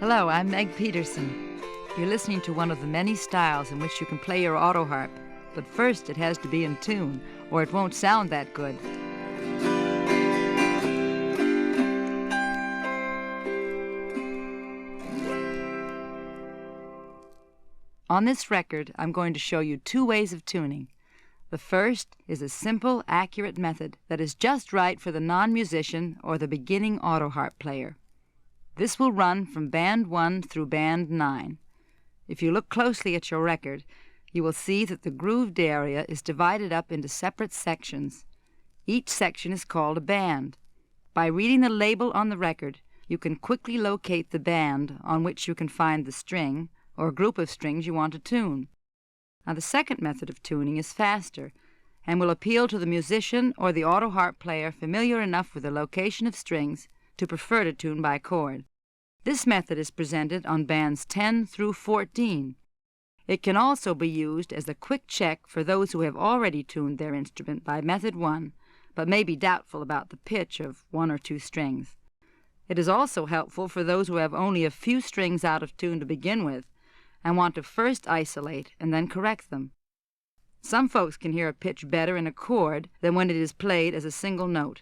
Hello, I'm Meg Peterson. You're listening to one of the many styles in which you can play your autoharp, but first it has to be in tune, or it won't sound that good. On this record, I'm going to show you two ways of tuning. The first is a simple, accurate method that is just right for the non-musician or the beginning autoharp player. This will run from band 1 through band 9. If you look closely at your record, you will see that the grooved area is divided up into separate sections. Each section is called a band. By reading the label on the record, you can quickly locate the band on which you can find the string or group of strings you want to tune. Now, the second method of tuning is faster and will appeal to the musician or the autoharp player familiar enough with the location of strings to prefer to tune by chord. This method is presented on bands 10 through 14. It can also be used as a quick check for those who have already tuned their instrument by method 1, but may be doubtful about the pitch of 1 or 2 strings. It is also helpful for those who have only a few strings out of tune to begin with and want to first isolate and then correct them. Some folks can hear a pitch better in a chord than when it is played as a single note.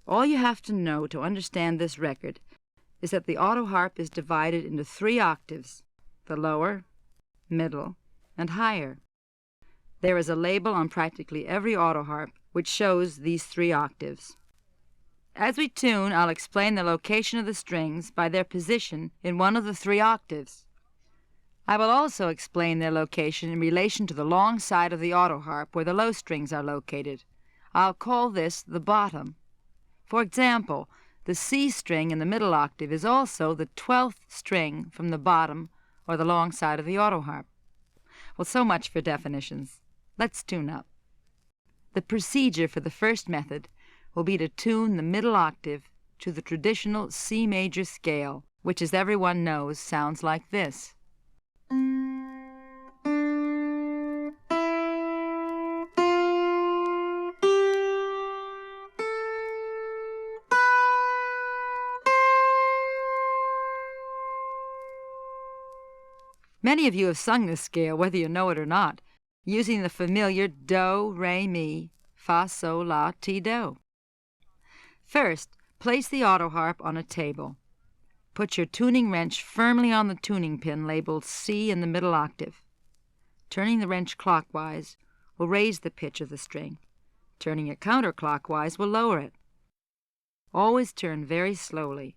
All you have to know to understand this record is that the autoharp is divided into 3 octaves, the lower, middle, and higher. There is a label on practically every autoharp which shows these 3 octaves. As we tune, I'll explain the location of the strings by their position in one of the 3 octaves. I will also explain their location in relation to the long side of the autoharp where the low strings are located. I'll call this the bottom. For example, the C string in the middle octave is also the 12th string from the bottom or the long side of the autoharp. Well, so much for definitions. Let's tune up. The procedure for the first method will be to tune the middle octave to the traditional C major scale, which, as everyone knows, sounds like this. Many of you have sung this scale, whether you know it or not, using the familiar do, re, mi, fa, sol, la, ti, do. First, place the autoharp on a table. Put your tuning wrench firmly on the tuning pin labeled C in the middle octave. Turning the wrench clockwise will raise the pitch of the string. Turning it counterclockwise will lower it. Always turn very slowly.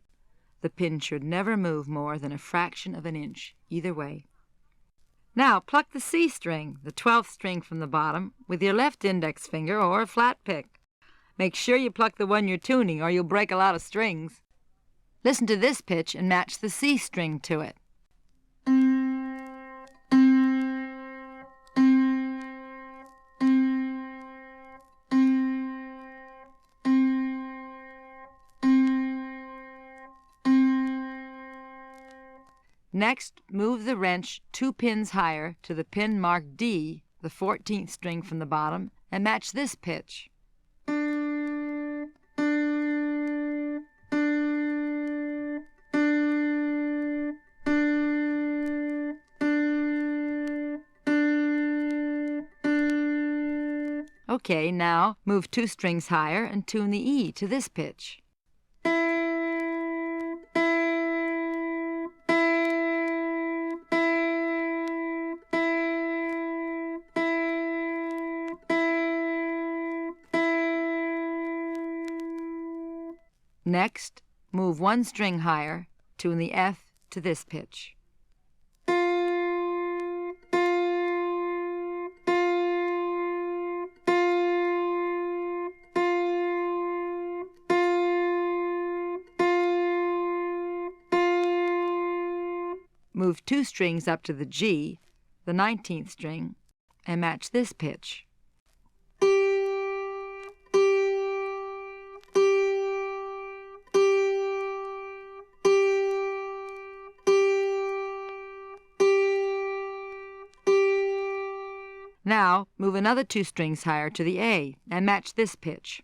The pin should never move more than a fraction of an inch, either way. Now, pluck the C string, the 12th string from the bottom, with your left index finger or a flat pick. Make sure you pluck the one you're tuning or you'll break a lot of strings. Listen to this pitch and match the C string to it. Next, move the wrench 2 pins higher to the pin marked D, the 14th string from the bottom, and match this pitch. Okay, now move 2 strings higher and tune the E to this pitch. Next, move 1 string higher, tune the F to this pitch. Move 2 strings up to the G, the 19th string, and match this pitch. Now, move another 2 strings higher to the A and match this pitch.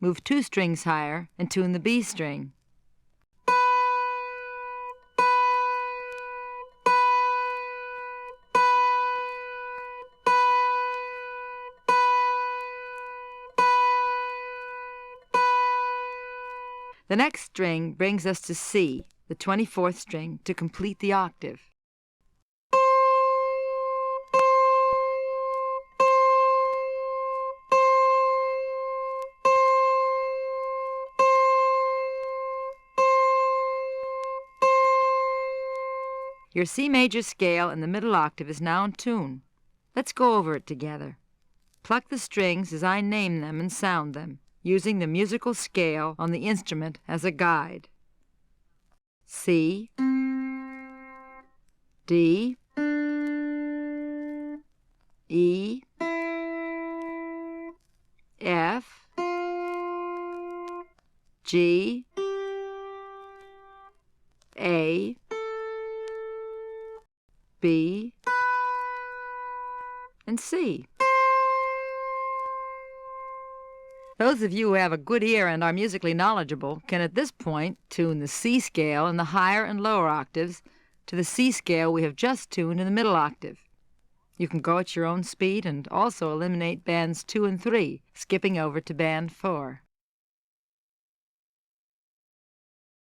move 2 strings higher and tune the B string. The next string brings us to C, the 24th string, to complete the octave. Your C major scale in the middle octave is now in tune. Let's go over it together. Pluck the strings as I name them and sound them, using the musical scale on the instrument as a guide. C, D, E, F, G, A, B, and C. Those of you who have a good ear and are musically knowledgeable can at this point tune the C scale in the higher and lower octaves to the C scale we have just tuned in the middle octave. You can go at your own speed and also eliminate bands 2 and 3, skipping over to band 4.